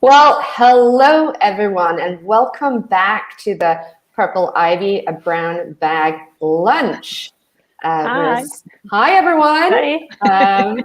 Well, hello everyone, and welcome back to the Purply IVY, a brown bag lunch. Hi. Hi everyone. Hi.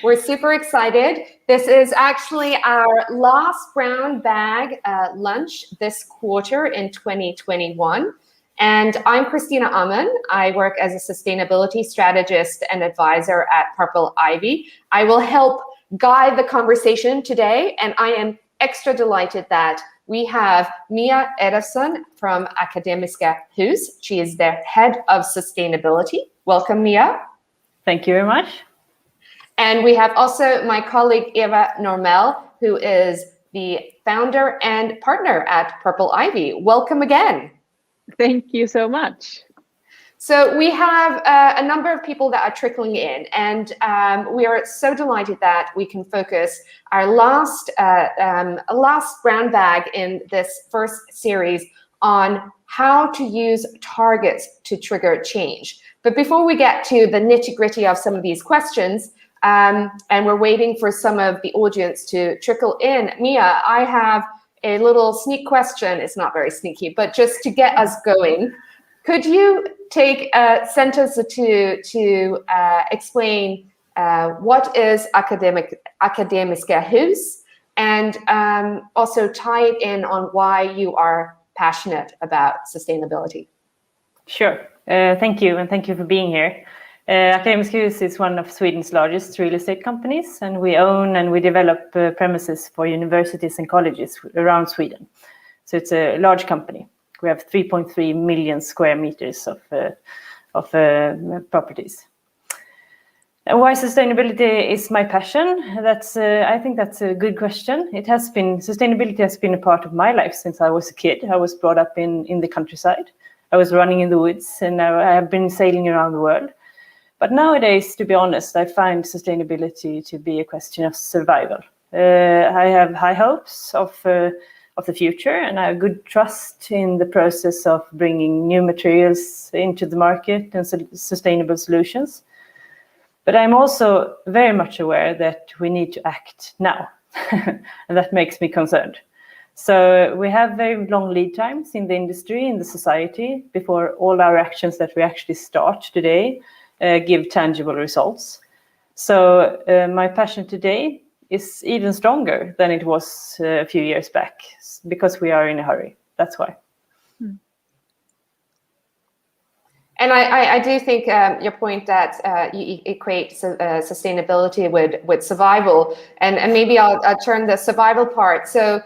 We're super excited. This is actually our last brown bag lunch this quarter in 2021. And I'm Christina Ameln. I work as a sustainability strategist and advisor at Purply IVY. I will help guide the conversation today, and I am extra delighted that we have Edofsson from Akademiska Hus. She is the head of sustainability. Welcome, Mia. Thank you very much. And we have also my colleague Eva Normell, who is the founder and partner at Purply IVY. Welcome again. Thank you so much. So we have a number of people that are trickling in, and we are so delighted that we can focus our last brown bag in this first series on how to use targets to trigger change. But before we get to the nitty-gritty of some of these questions, and we're waiting for some of the audience to trickle in, Mia, I have a little sneak question. It's not very sneaky, but just to get us going. Could you take a sentence or two to explain what is Akademiska Hus, and also tie it in on why you are passionate about sustainability? Sure. Thank you, and thank you for being here. Akademiska Hus is one of Sweden's largest real estate companies, and we own and we develop premises for universities and colleges around Sweden. So it's a large company. We have 3.3 million square meters of properties. And why sustainability is my passion? I think that's a good question. Sustainability has been a part of my life since I was a kid. I was brought up in the countryside. I was running in the woods, and I have been sailing around the world. But nowadays, to be honest, I find sustainability to be a question of survival. I have high hopes of the future, and I have good trust in the process of bringing new materials into the market and sustainable solutions. But I'm also very much aware that we need to act now, and that makes me concerned. So we have very long lead times in the industry, in the society, before all our actions that we actually start today give tangible results. So my passion today is even stronger than it was a few years back, because we are in a hurry. That's why. And I do think your point that you equate sustainability with survival, and maybe I'll turn the survival part to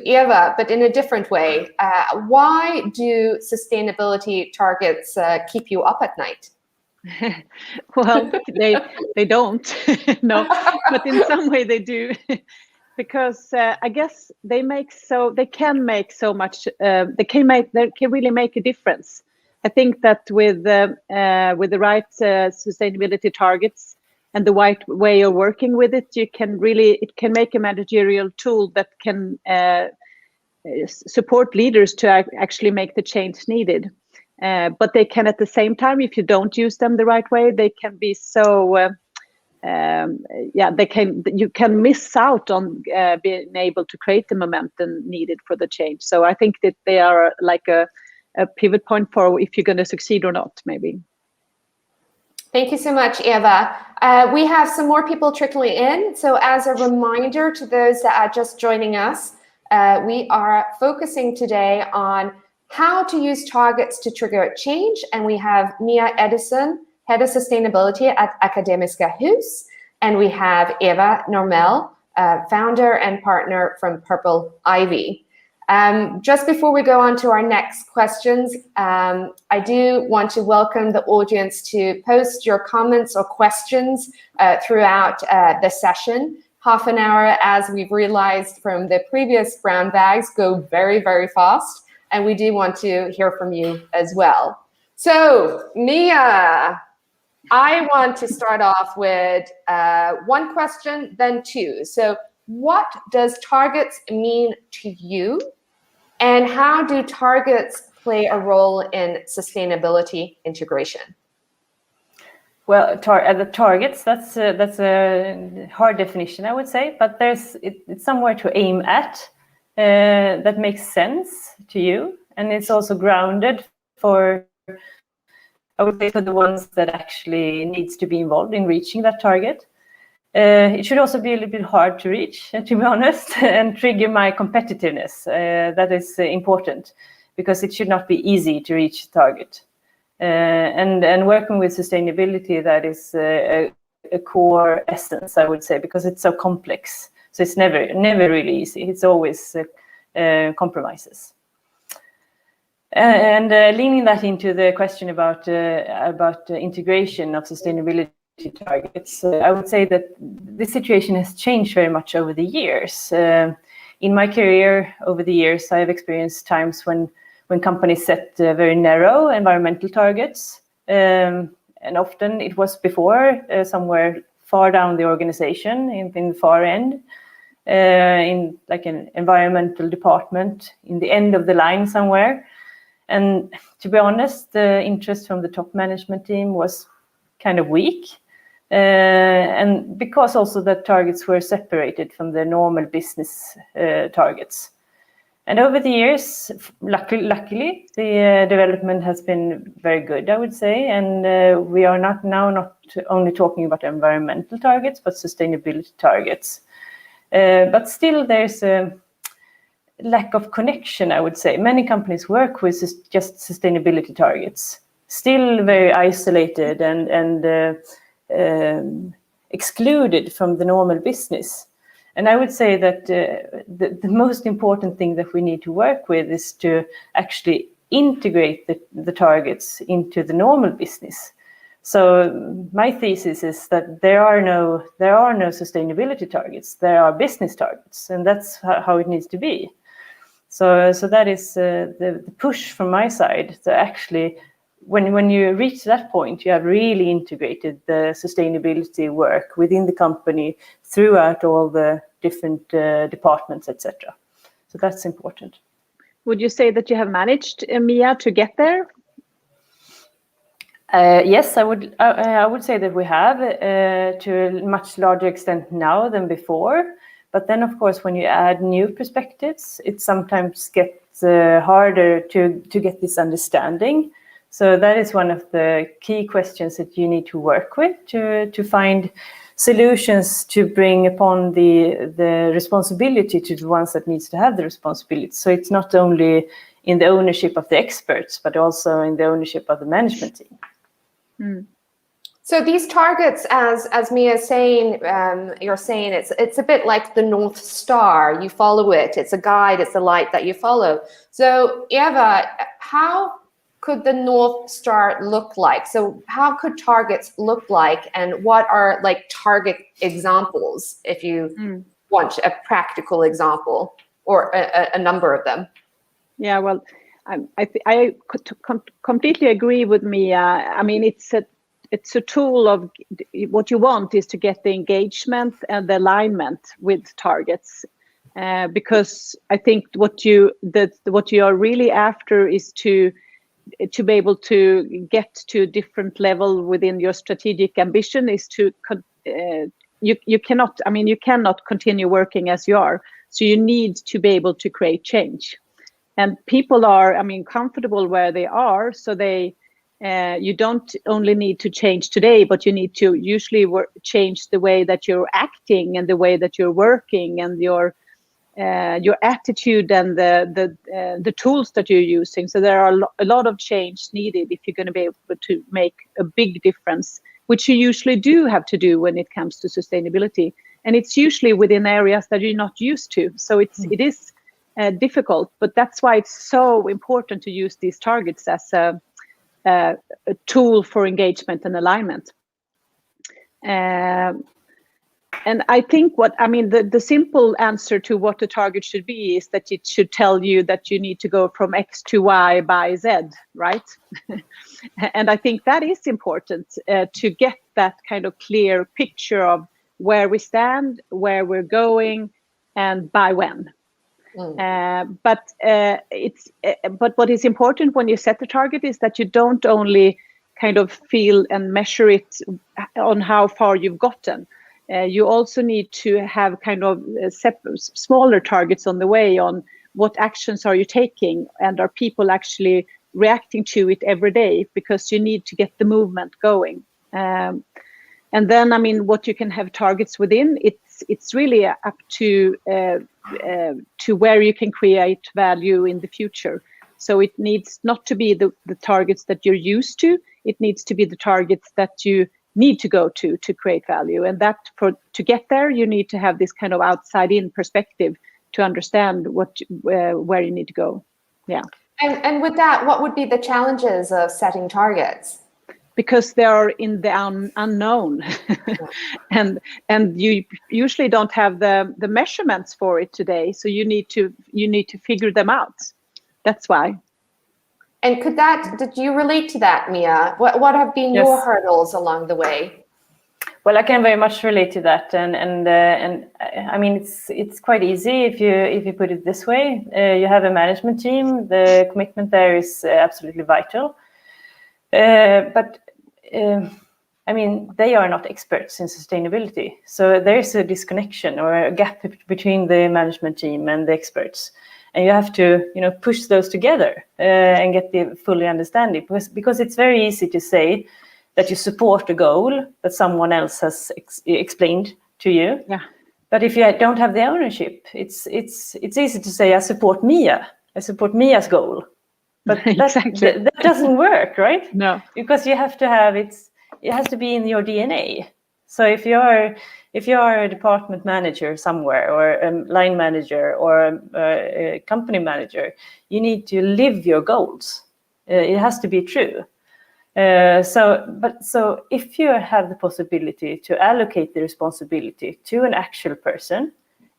Eva, but in a different way. Why do sustainability targets keep you up at night? Well, they don't. No, but in some way they do, because I guess they can make so much. They can really make a difference. I think that with the right sustainability targets and the right way of working with it, it can make a managerial tool that can support leaders to actually make the change needed. But they can, at the same time, if you don't use them the right way, they can be so you can miss out on being able to create the momentum needed for the change. So I think that they are like a pivot point for if you're going to succeed or not, maybe. Thank you so much, Eva. We have some more people trickling in. So as a reminder to those that are just joining us, we are focusing today on how to use targets to trigger change. And we have Mia Edofsson, Head of Sustainability at Akademiska Hus. And we have Eva Normell, founder and partner from Purply IVY. Just before we go on to our next questions, I do want to welcome the audience to post your comments or questions throughout the session. Half an hour, as we've realized from the previous brown bags, go very, very fast. And we do want to hear from you as well. So, Mia, I want to start off with one question, then two. So, what does targets mean to you? And how do targets play a role in sustainability integration? Well, the targets, that's a hard definition, I would say, but it's somewhere to aim at that makes sense to you. And it's also grounded for, I would say, for the ones that actually needs to be involved in reaching that target. It should also be a little bit hard to reach, to be honest, and trigger my competitiveness. That is important, because it should not be easy to reach the target. And working with sustainability, that is a core essence, I would say, because it's so complex. So it's never really easy. It's always compromises. And leaning that into the question about integration of sustainability targets, I would say that the situation has changed very much over the years. In my career, over the years, I have experienced times when companies set very narrow environmental targets, and often it was before somewhere far down the organization, in the far end, in like an environmental department, in the end of the line somewhere. And to be honest, the interest from the top management team was kind of weak. And because also the targets were separated from the normal business targets. And over the years, luckily, the development has been very good, I would say. And we are not only talking about environmental targets, but sustainability targets. But still, there's a lack of connection, I would say. Many companies work with just sustainability targets, still very isolated and excluded from the normal business. And I would say that the most important thing that we need to work with is to actually integrate the targets into the normal business. So my thesis is that there are no sustainability targets. There are business targets, and that's how it needs to be. So that is the push from my side to actually, when you reach that point, you have really integrated the sustainability work within the company throughout all the different departments, etc. So that's important. Would you say that you have managed, Mia, to get there? Yes, I would say that we have to a much larger extent now than before. But then, of course, when you add new perspectives, it sometimes gets harder to get this understanding. So that is one of the key questions that you need to work with to find solutions to bring upon the responsibility to the ones that needs to have the responsibility. So it's not only in the ownership of the experts, but also in the ownership of the management team. Mm. So these targets, as Mia is saying, you're saying it's a bit like the North Star. You follow it. It's a guide. It's a light that you follow. So Eva, how could the North Star look like? So how could targets look like, and what are like target examples, if you want a practical example or a number of them? Yeah, well, I completely agree with Mia. I mean, it's a tool of what you want is to get the engagement and the alignment with targets, because I think what you are really after is to be able to get to a different level within your strategic ambition. Is to you cannot continue working as you are, so you need to be able to create change. And people are, comfortable where they are, so they you don't only need to change today, but you need to usually change the way that you're acting and the way that you're working and your attitude and the tools that you're using. So there are a lot of change needed if you're going to be able to make a big difference, which you usually do have to do when it comes to sustainability. And it's usually within areas that you're not used to. So it is difficult. But that's why it's so important to use these targets as a tool for engagement and alignment. And I think the simple answer to what the target should be is that it should tell you that you need to go from X to Y by Z, right? And I think that is important to get that kind of clear picture of where we stand, where we're going, and by when. But what is important when you set the target is that you don't only kind of feel and measure it on how far you've gotten. You also need to have kind of smaller targets on the way on what actions are you taking, and are people actually reacting to it every day, because you need to get the movement going. And then, what you can have targets within, it's really up to where you can create value in the future. So it needs not to be the targets that you're used to. It needs to be the targets that you need to go to create value. And that to get there, you need to have this kind of outside-in perspective to understand where you need to go. Yeah. And with that, what would be the challenges of setting targets? Because they are in the unknown, and you usually don't have the measurements for it today. So you need to figure them out. That's why. And did you relate to that, Mia? What have been your hurdles along the way? Well, I can very much relate to that, and I mean it's quite easy if you put it this way. You have a management team. The commitment there is absolutely vital, but I mean they are not experts in sustainability, so there is a disconnection or a gap between the management team and the experts. And you have to, push those together and get the fully understanding, because it's very easy to say that you support a goal that someone else has explained to you. Yeah. But if you don't have the ownership, it's easy to say I support Mia's goal, but exactly. that doesn't work, right? No, because you have to have it has to be in your DNA. So if you're a department manager somewhere, or a line manager, or a company manager, you need to live your goals. It has to be true. So if you have the possibility to allocate the responsibility to an actual person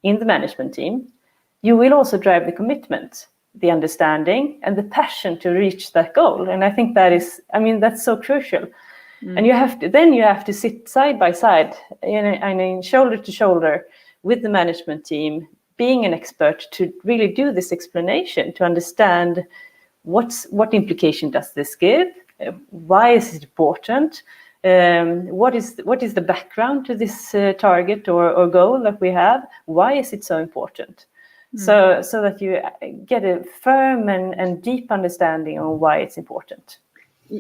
in the management team, you will also drive the commitment, the understanding, and the passion to reach that goal. And I think that's so crucial. And you have to sit side by side, shoulder to shoulder with the management team, being an expert, to really do this explanation, to understand what implication does this give, why is it important, what is the background to this target or goal that we have, why is it so important, so that you get a firm and deep understanding on why it's important.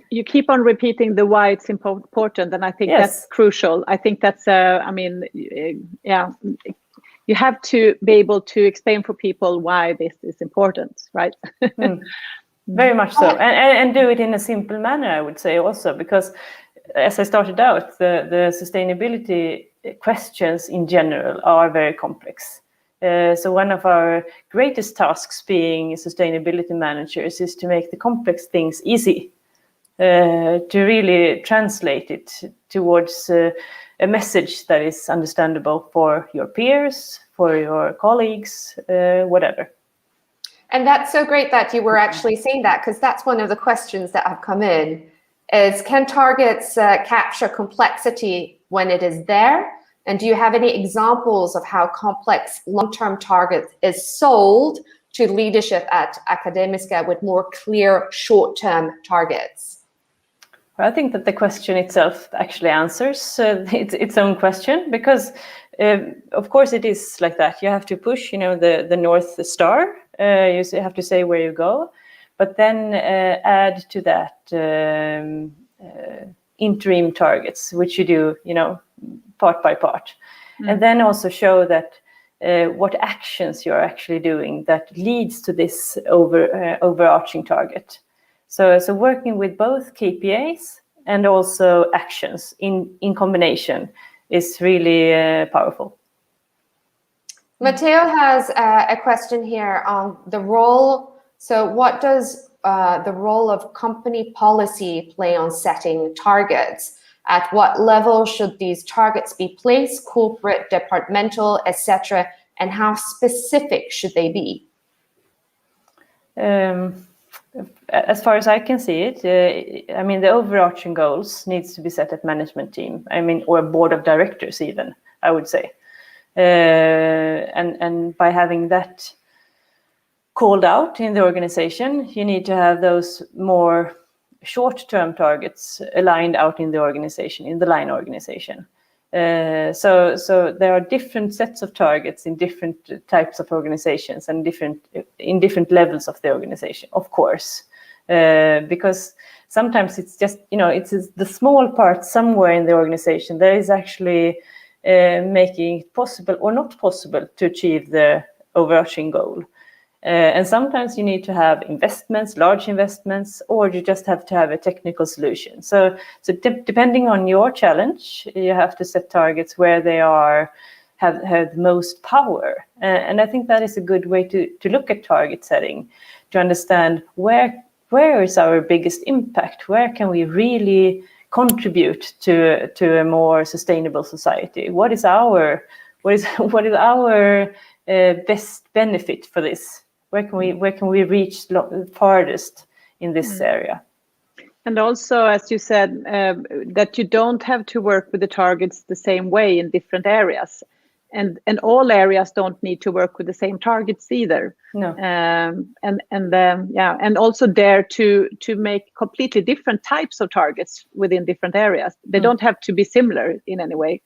You keep on repeating the why it's important, and I think that's crucial. I think that's you have to be able to explain for people why this is important, right? Very much so, and do it in a simple manner, I would say also, because as I started out, the sustainability questions in general are very complex. So one of our greatest tasks being sustainability managers is to make the complex things easy. To really translate it towards a message that is understandable for your peers, for your colleagues, whatever. And that's so great that you were actually saying that, because that's one of the questions that have come in, is can targets capture complexity when it is there? And do you have any examples of how complex long-term targets is sold to leadership at Akademiska with more clear short-term targets? I think that the question itself actually answers its own question, because of course it is like that. You have to push, the North Star. You have to say where you go, but then add to that interim targets, which you do, part by part, and then also show that what actions you're actually doing that leads to this overarching target. So working with both KPIs and also actions in combination is really powerful. Matteo has a question here on the role. So what does the role of company policy play on setting targets? At what level should these targets be placed, corporate, departmental, etc.? And how specific should they be? As far as I can see it, I mean, the overarching goals needs to be set at management team. I mean, or board of directors even, I would say. And by having that called out in the organization, you need to have those more short-term targets aligned out in the organization, in the line organization. So there are different sets of targets in different types of organizations and in different levels of the organization, of course, because sometimes it's just, it's the small part somewhere in the organization that is actually making it possible or not possible to achieve the overarching goal. And sometimes you need to have investments, large investments, or you just have to have a technical solution. So depending on your challenge, you have to set targets where they have the most power. And I think that is a good way to look at target setting, to understand where is our biggest impact, where can we really contribute to a more sustainable society? What is our best benefit for this? Where can we reach farthest in this area? And also, as you said, that you don't have to work with the targets the same way in different areas, and all areas don't need to work with the same targets either. No. And also dare to make completely different types of targets within different areas. They don't have to be similar in any way.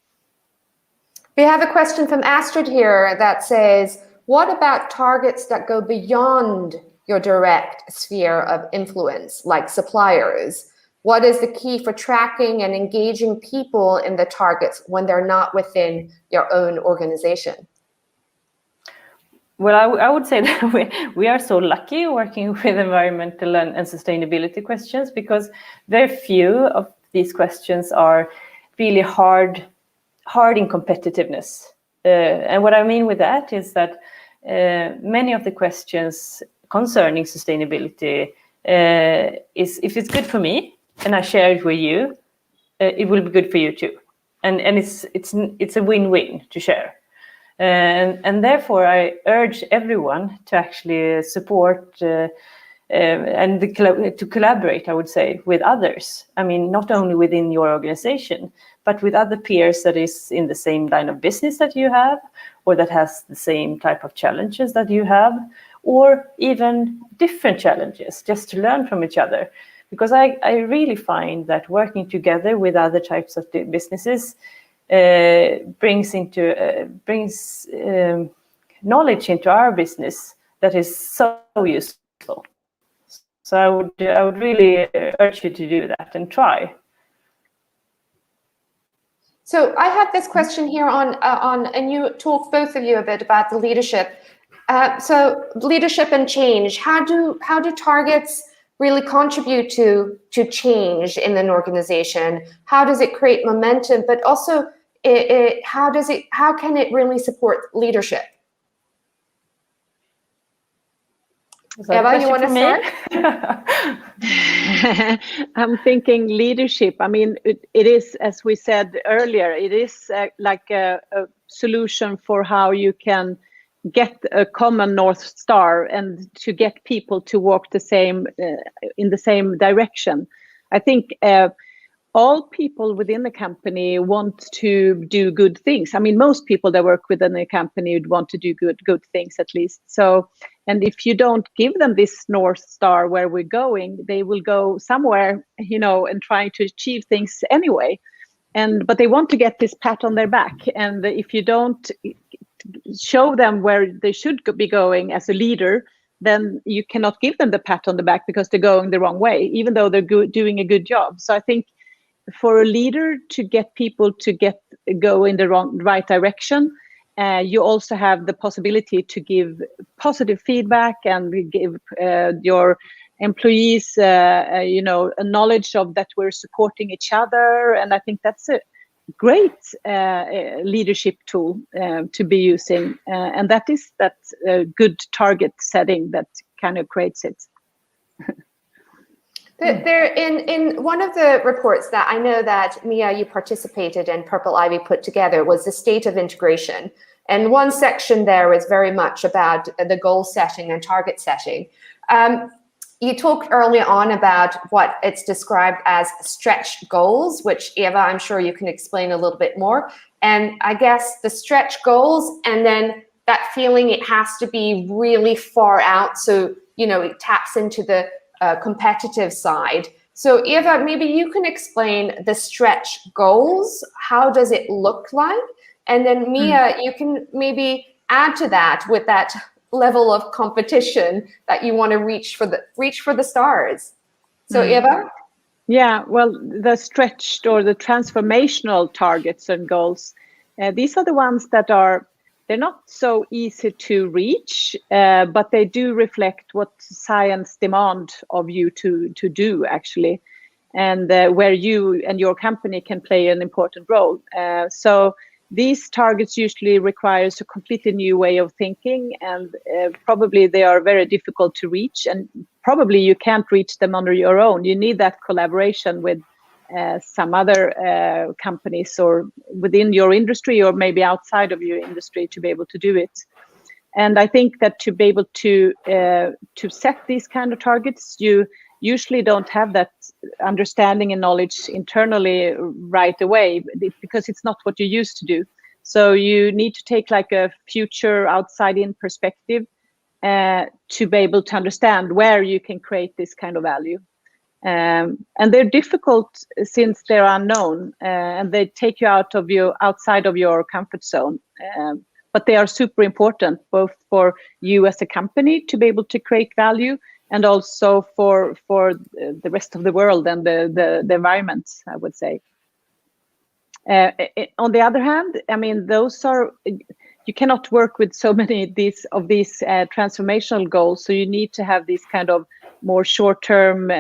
We have a question from Astrid here that says, what about targets that go beyond your direct sphere of influence, like suppliers? What is the key for tracking and engaging people in the targets when they're not within your own organization? Well, I would say that we are so lucky working with environmental and sustainability questions, because very few of these questions are really hard in competitiveness. And what I mean with that is that many of the questions concerning sustainability is, if it's good for me and I share it with you, it will be good for you too. And it's a win-win to share. And therefore, I urge everyone to actually support and to collaborate, I would say, with others. I mean, not only within your organization, but with other peers that is in the same line of business that you have, or that has the same type of challenges that you have, or even different challenges, just to learn from each other. Because I really find that working together with other types of businesses brings knowledge into our business that is so useful. So I would really urge you to do that and try. So I had this question here on and you talked, both of you, a bit about the leadership. So leadership and change. How do targets really contribute to change in an organization? How does it create momentum? But also, how can it really support leadership? Eva, you want to start? I'm thinking leadership. I mean, it is, as we said earlier, it is like a solution for how you can get a common North Star and to get people to walk in the same direction. I think all people within the company want to do good things. I mean, most people that work within a company would want to do good things at least. So, and if you don't give them this North Star where we're going, they will go somewhere, and try to achieve things anyway. But they want to get this pat on their back. And if you don't show them where they should be going as a leader, then you cannot give them the pat on the back because they're going the wrong way, even though they're doing a good job. So I think for a leader to get people to go in the right direction, you also have the possibility to give positive feedback and give your employees, a knowledge of that we're supporting each other. And I think that's great leadership tool to be using, and that is that good target setting that kind of creates it. There, in one of the reports that I know that Mia, you participated in, Purply IVY put together, was the state of integration. And one section there was very much about the goal setting and target setting. You talked early on about what it's described as stretch goals, which Eva, I'm sure you can explain a little bit more. And I guess the stretch goals, and then that feeling it has to be really far out, so it taps into the competitive side. So Eva, maybe you can explain the stretch goals. How does it look like? And then Mia, you can maybe add to that with that level of competition that you want to reach for the stars. So Eva? Yeah, well, the stretched or the transformational targets and goals, these are the ones that they're not so easy to reach, but they do reflect what science demand of you to do actually, and where you and your company can play an important role. So these targets usually requires a completely new way of thinking, and probably they are very difficult to reach, and probably you can't reach them on your own. You need that collaboration with some other companies or within your industry or maybe outside of your industry to be able to do it. And I think that to be able to set these kind of targets, you usually don't have that understanding and knowledge internally right away, because it's not what you used to do. So you need to take like a future outside-in perspective to be able to understand where you can create this kind of value. And they're difficult since they're unknown, and they take you outside of your comfort zone. But they are super important, both for you as a company to be able to create value, and also for the rest of the world and the environment, I would say. On the other hand, I mean, you cannot work with so many of these transformational goals. So you need to have these kind of more short-term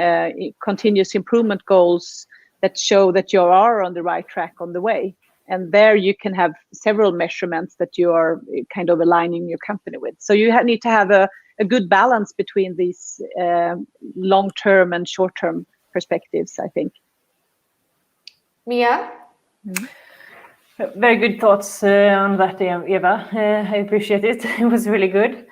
continuous improvement goals that show that you are on the right track on the way. And there you can have several measurements that you are kind of aligning your company with. So you need to have a good balance between these long-term and short-term perspectives, I think. Mia? Very good thoughts on that, Eva. I appreciate it. It was really good.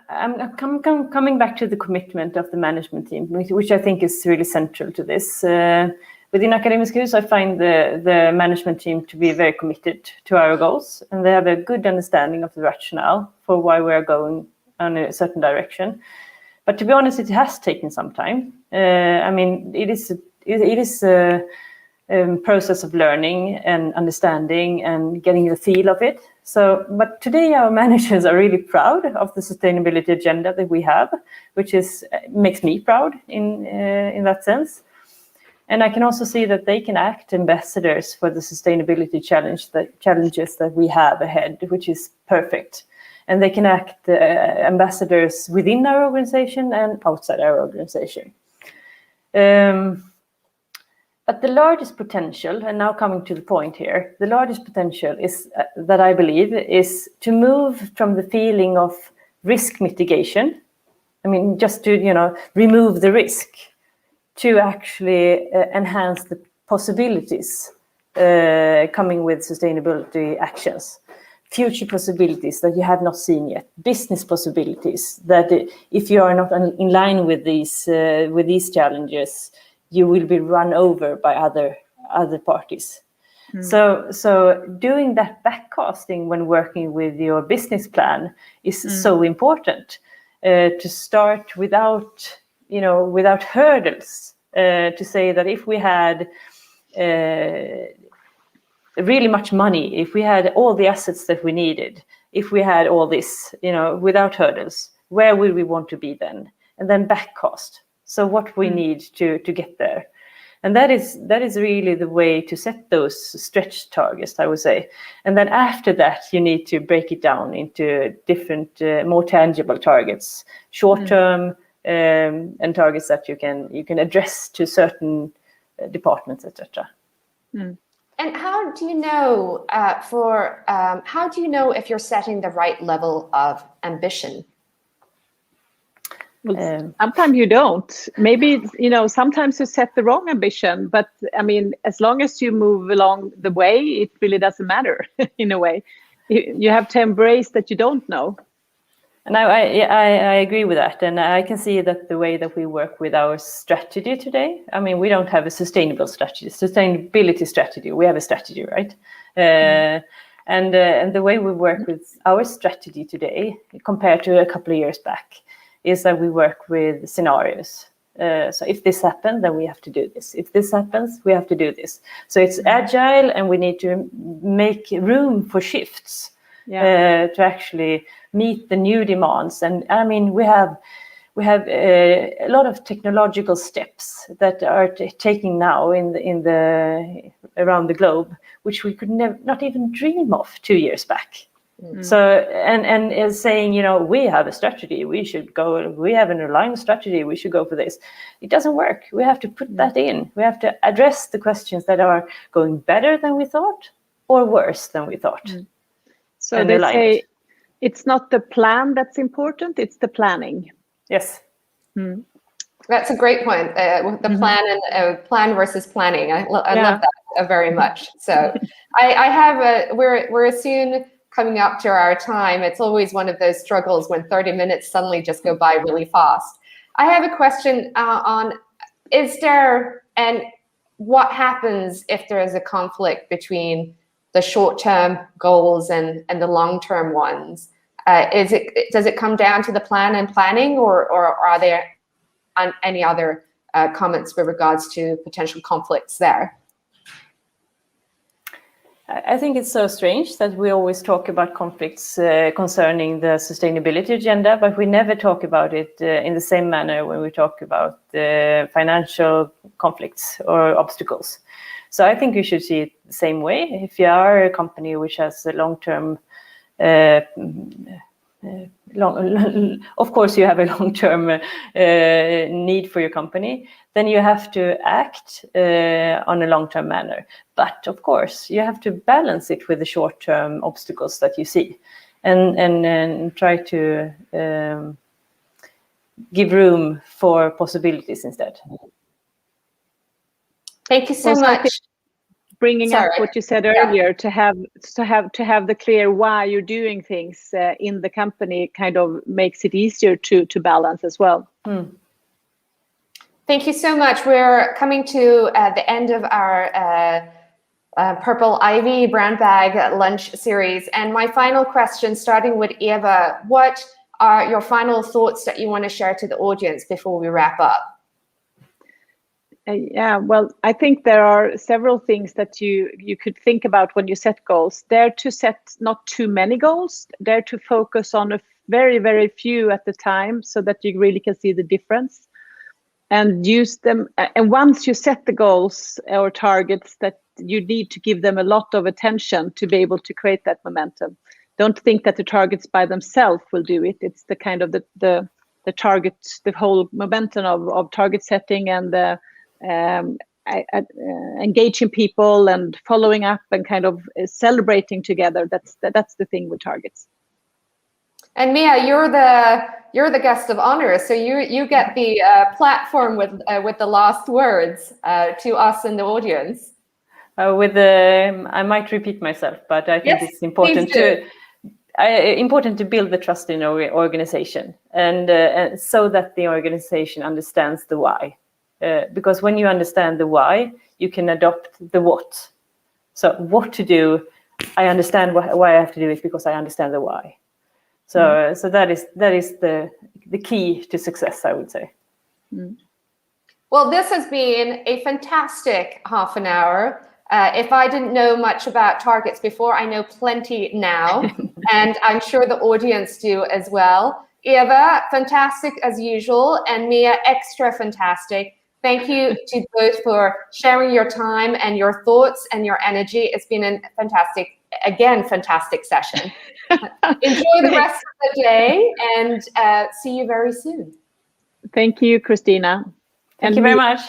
I'm coming back to the commitment of the management team, which I think is really central to this. Within Akademiska Hus, I find the management team to be very committed to our goals, and they have a good understanding of the rationale for why we are going in a certain direction. But to be honest, it has taken some time. I mean, it is a process of learning and understanding and getting the feel of it. So, but today our managers are really proud of the sustainability agenda that we have, which makes me proud in that sense. And I can also see that they can act ambassadors for the sustainability challenges that we have ahead, which is perfect. And they can act ambassadors within our organization and outside our organization. But the largest potential, and now coming to the point here, the largest potential is that I believe is to move from the feeling of risk mitigation. I mean, just to remove the risk, to actually enhance the possibilities coming with sustainability actions, future possibilities that you have not seen yet, business possibilities that if you are not in line with these challenges, you will be run over by other parties. So doing that backcasting when working with your business plan is so important, to start without hurdles, to say that if we had really much money, if we had all the assets that we needed, if we had all this, without hurdles, where will we want to be then? And then backcast. So what we need to get there. And that is really the way to set those stretch targets, I would say. And then after that, you need to break it down into different, more tangible targets, short-term, and targets that you can address to certain departments, etc. And how do you know how do you know if you're setting the right level of ambition? Well, sometimes you don't. Maybe, sometimes you set the wrong ambition, but I mean, as long as you move along the way, it really doesn't matter in a way. You have to embrace that you don't know. And I agree with that. And I can see that the way that we work with our strategy today, I mean, we don't have a sustainability strategy. We have a strategy, right? And the way we work with our strategy today, compared to a couple of years back, is that we work with scenarios. So if this happens, then we have to do this. If this happens, we have to do this. So it's agile, and we need to make room for shifts to actually meet the new demands. And I mean, we have a lot of technological steps that are taking now in the around the globe, which we could not even dream of 2 years back. So and is saying, we have a strategy, we have an aligned strategy, we should go for this. It doesn't work. We have to put that in. We have to address the questions that are going better than we thought or worse than we thought. So they say it's not the plan that's important, it's the planning. Yes. That's a great point. The plan and plan versus planning. I love that very much. So I have we're soon coming up to our time. It's always one of those struggles when 30 minutes suddenly just go by really fast. I have a question on what happens if there is a conflict between the short-term goals and the long-term ones? Does it come down to the plan and planning, or are there any other comments with regards to potential conflicts there? I think it's so strange that we always talk about conflicts concerning the sustainability agenda, but we never talk about it in the same manner when we talk about financial conflicts or obstacles. So I think you should see it the same way. If you are a company which has a long-term, of course you have a long-term need for your company, then you have to act on a long-term manner. But of course, you have to balance it with the short-term obstacles that you see, and try to give room for possibilities instead. Thank you so much. Bringing up what you said earlier, to have the clear why you're doing things in the company kind of makes it easier to balance as well. Thank you so much. We're coming to the end of our Purply IVY brown bag lunch series. And my final question, starting with Eva, what are your final thoughts that you want to share to the audience before we wrap up? Well, I think there are several things that you could think about when you set goals. Dare to set not too many goals, dare to focus on a very, very few at the time so that you really can see the difference and use them. And once you set the goals or targets, that you need to give them a lot of attention to be able to create that momentum. Don't think that the targets by themselves will do it. It's the kind of the targets, the whole momentum of target setting and the engaging people and following up and kind of celebrating together. That's the thing with targets. And Mia, you're the guest of honor, so you get the platform with the last words to us in the audience. I might repeat myself, but I think it's important to build the trust in our organization, and so that the organization understands the why. Because when you understand the why, you can adopt the what. So what to do, I understand why I have to do it because I understand the why. So that is the key to success, I would say. Well, this has been a fantastic half an hour. If I didn't know much about targets before, I know plenty now, and I'm sure the audience do as well. Eva, fantastic as usual, and Mia, extra fantastic. Thank you to both for sharing your time and your thoughts and your energy. It's been a fantastic session. Enjoy the rest of the day, and see you very soon. Thank you, Christina. Thank you very much.